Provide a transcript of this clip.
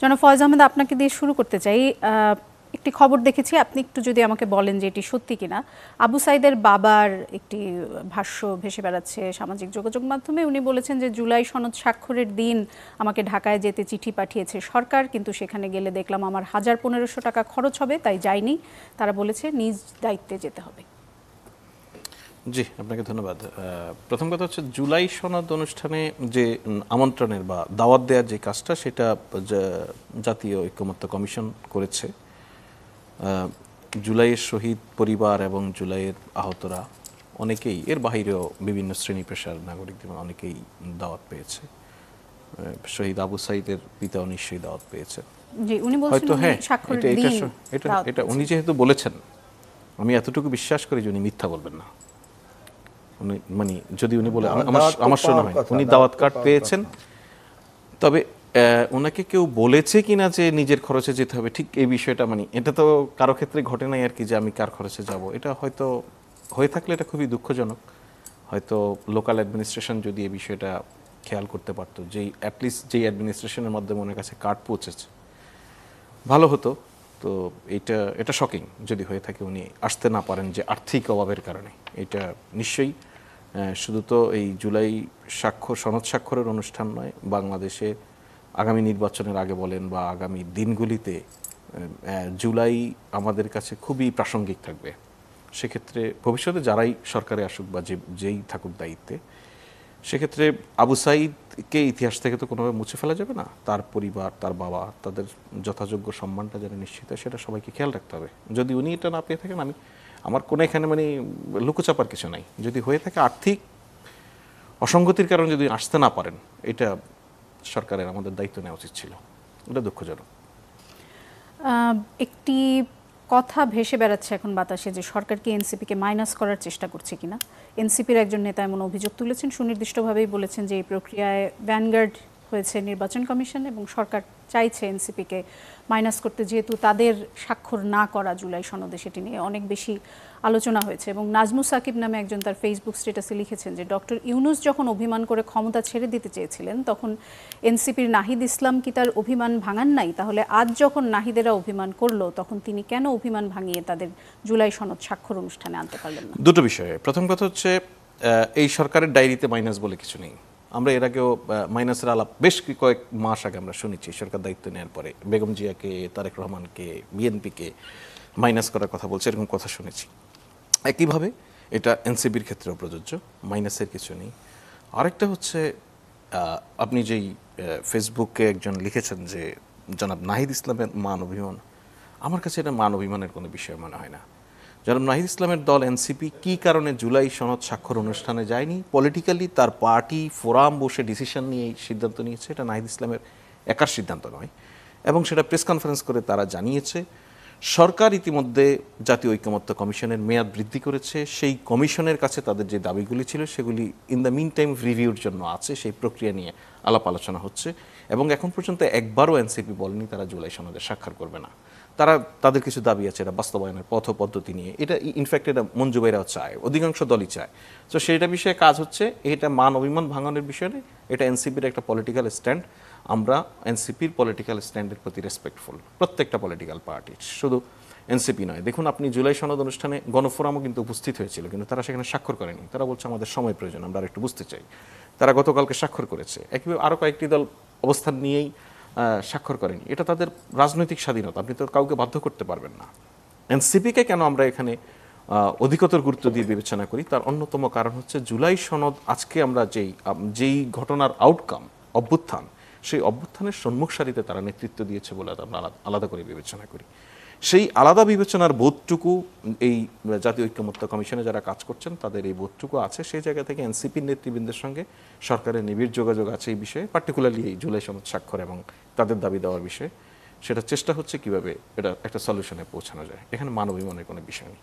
জনাব ফয়েজ আহমেদ, আপনাকে দিয়ে শুরু করতে চাই। একটি খবর দেখেছি, আপনি একটু যদি আমাকে বলেন যে এটি সত্যি কিনা। আবু সাইদের বাবার একটি ভাষ্য ভেসে বেড়াচ্ছে সামাজিক যোগাযোগ মাধ্যমে। উনি বলেছেন যে জুলাই সনদ স্বাক্ষরের দিন আমাকে ঢাকায় যেতে চিঠি পাঠিয়েছে সরকার, কিন্তু সেখানে গেলে দেখলাম আমার ১,৫০০ টাকা খরচ হবে, তাই যাইনি। তারা বলেছে নিজ দায়িত্বে যেতে হবে। জি, আপনাকে ধন্যবাদ। প্রথম কথা হচ্ছে জুলাই সনদ অনুষ্ঠানে যে আমন্ত্রণের বা দাওয়াত দেওয়ার যে কাজটা, সেটা জাতীয় ঐক্যমত্য কমিশন করেছে। জুলাইয়ের শহীদ পরিবার এবং জুলাইয়ের আহতরা অনেকেই, এর বাহিরেও বিভিন্ন শ্রেণী পেশার নাগরিক জীবন অনেকেই দাওয়াত পেয়েছে। শহীদ আবু সাইদের পিতাও নিশ্চয়ই দাওয়াত পেয়েছে। জি, উনি বলছেন এটা উনি যেহেতু বলেছেন, আমি এতটুকু বিশ্বাস করি যে উনি মিথ্যা বলবেন না। মানে যদি উনি বলে, আমার শোনা হয় উনি দাওয়াত কার্ড পেয়েছেন। তবে ওনাকে কেউ বলেছে কিনা যে নিজের খরচে যেতে হবে, ঠিক এই বিষয়টা, মানে এটা তো কারো ক্ষেত্রে ঘটে নাই আর কি, যে আমি কার খরচে যাব। এটা হয়তো হয়ে থাকলে এটা খুবই দুঃখজনক। হয়তো লোকাল অ্যাডমিনিস্ট্রেশন যদি এই বিষয়টা খেয়াল করতে পারতো, যেই অ্যাটলিস্ট যেই অ্যাডমিনিস্ট্রেশনের মাধ্যমে ওনার কাছে কার্ড পৌঁছেছে, ভালো হতো। তো এটা শকিং যদি হয়ে থাকে উনি আসতে না পারেন যে আর্থিক অভাবের কারণে। এটা নিশ্চয়ই শুধু তো এই জুলাই সনদ স্বাক্ষরের অনুষ্ঠান নয়, বাংলাদেশে আগামী নির্বাচনের আগে বলেন বা আগামী দিনগুলিতে জুলাই আমাদের কাছে খুবই প্রাসঙ্গিক থাকবে। সেক্ষেত্রে ভবিষ্যতে যারাই সরকারে আসুক বা যেই থাকুক দায়িত্বে, সেক্ষেত্রে আবু সাইদকে ইতিহাস থেকে তো কোনোভাবে মুছে ফেলা যাবে না। তার পরিবার, তার বাবা, তাদের যথাযোগ্য সম্মানটা যেন নিশ্চিত হয়, সেটা সবাইকে খেয়াল রাখতে হবে। যদি উনি এটা না পেয়ে থাকেন, আমার কোনো এখানে মানে লুকোচাপার কিছু নাই। যদি হয়ে থাকে আর্থিক অসঙ্গতির কারণে যদি আসতে না পারেন, এটা সরকারের আমাদের দায়িত্ব নেওয়া উচিত ছিল। এটা দুঃখজনক। একটি কথা ভেসে বেড়াচ্ছে এখন বাতাসে যে সরকার কি এনসিপিকে মাইনাস করার চেষ্টা করছে কিনা। এনসিপির একজন নেতা এমন অভিযোগ তুলেছেন, সুনির্দিষ্টভাবেই বলেছেন যে এই প্রক্রিয়ায় ভ্যানগার্ড হয়েছে নির্বাচন কমিশন এবং সরকার চাইছে এনসিপিকে মাইনাস করতে, যেহেতু তাদের স্বাক্ষর না করা জুলাই সনদে সেটি নিয়ে অনেক বেশি আলোচনা হয়েছে। এবং নাজমুস সাকিব নামে একজন তার ফেসবুক স্ট্যাটাসে লিখেছেন যে ডক্টর ইউনূস যখন অভিমান করে ক্ষমতা ছেড়ে দিতে চেয়েছিলেন, তখন এনসিপির নাহিদ ইসলাম কি তার অভিমান ভাঙান নাই? তাহলে আজ যখন নাহিদেরা অভিমান করলো, তখন তিনি কেন অভিমান ভাঙিয়ে তাদের জুলাই সনদ স্বাক্ষর অনুষ্ঠানে আনতে পারলেন না? দুটো বিষয়ে। প্রথম কথা হচ্ছে, এই সরকারের ডায়েরিতে মাইনাস বলে কিছু নেই। আমরা এর আগেও মাইনাসের আলাপ বেশ কয়েক মাস আগে আমরা শুনেছি। সরকার দায়িত্ব নেওয়ার পরে বেগম জিয়াকে, তারেক রহমানকে, বিএনপিকে মাইনাস করার কথা বলছে, এরকম কথা শুনেছি। একইভাবে এটা এনসিপির ক্ষেত্রেও প্রযোজ্য, মাইনাসের কিছু নেই। আরেকটা হচ্ছে, আপনি যেই ফেসবুকে একজন লিখেছেন যে জনাব নাহিদ ইসলামের মান অভিমান, আমার কাছে এটা মান অভিমানের কোনো বিষয় মনে হয় না। জনাব নাহিদ ইসলামের দল এনসিপি কী কারণে জুলাই সনদ স্বাক্ষর অনুষ্ঠানে যায়নি, পলিটিক্যালি তার পার্টি ফোরাম বসে ডিসিশন নিয়ে সিদ্ধান্ত নিয়েছে। এটা নাহিদ ইসলামের একার সিদ্ধান্ত নয়, এবং সেটা প্রেস কনফারেন্স করে তারা জানিয়েছে। সরকার ইতিমধ্যে জাতীয় ঐক্যমত্য কমিশনের মেয়াদ বৃদ্ধি করেছে। সেই কমিশনের কাছে তাদের যে দাবিগুলি ছিল, সেগুলি ইন দ্য মিন টাইম রিভিউর জন্য আছে। সেই প্রক্রিয়া নিয়ে আলাপ আলোচনা হচ্ছে, এবং এখন পর্যন্ত একবারও এনসিপি বলেনি তারা জুলাই সনদে স্বাক্ষর করবে না। তাদের কিছু দাবি আছে, এটা বাস্তবায়নের পথ পদ্ধতি নিয়ে। এটা ইনফ্যাক্ট এটা মঞ্জু ভাইরাও চায়, অধিকাংশ দলই চায়। তো সেইটা বিষয়ে কাজ হচ্ছে। এটা মান অভিমান ভাঙানোর বিষয় নেই, এটা এনসিপির একটা পলিটিক্যাল স্ট্যান্ড। আমরা এনসিপির পলিটিক্যাল স্ট্যান্ডের প্রতি রেসপেক্টফুল, প্রত্যেকটা পলিটিক্যাল পার্টি, শুধু এনসিপি নয়। দেখুন, আপনি জুলাই সনদ অনুষ্ঠানে গণফোরামও কিন্তু উপস্থিত হয়েছিল, কিন্তু তারা সেখানে স্বাক্ষর করেনি। তারা বলছে আমাদের সময় প্রয়োজন, আমরা আরেকটু বুঝতে চাই। তারা গতকালকে স্বাক্ষর করেছে। একইভাবে আরও কয়েকটি দল অবস্থান নিয়েই স্বাক্ষর করেনি। এটা তাদের রাজনৈতিক স্বাধীনতা, আপনি তো কাউকে বাধ্য করতে পারবেন না। এনসিপিকে কেন আমরা এখানে অধিকতর গুরুত্ব দিয়ে বিবেচনা করি, তার অন্যতম কারণ হচ্ছে জুলাই সনদ আজকে আমরা যেই ঘটনার আউটকাম, অভ্যুত্থান, সেই অভ্যুত্থানের সম্মুখ সারিতে তারা নেতৃত্ব দিয়েছে বলে আমরা আলাদা করে বিবেচনা করি। সেই আলাদা বিবেচনার বোধটুকু এই জাতীয় ঐক্যমত্য কমিশনে যারা কাজ করছেন তাদের এই বোধটুকু আছে। সেই জায়গা থেকে এনসিপির নেতৃবৃন্দের সঙ্গে সরকারের নিবিড় যোগাযোগ আছে এই বিষয়ে, পার্টিকুলারলি এই জুলাই সনদ স্বাক্ষর এবং তাদের দাবি দেওয়ার বিষয়ে। সেটা চেষ্টা হচ্ছে কিভাবে এটা একটা সলিউশনে পৌঁছানো যায়। এখানে মানবিক মনের কোনো বিষয় নেই।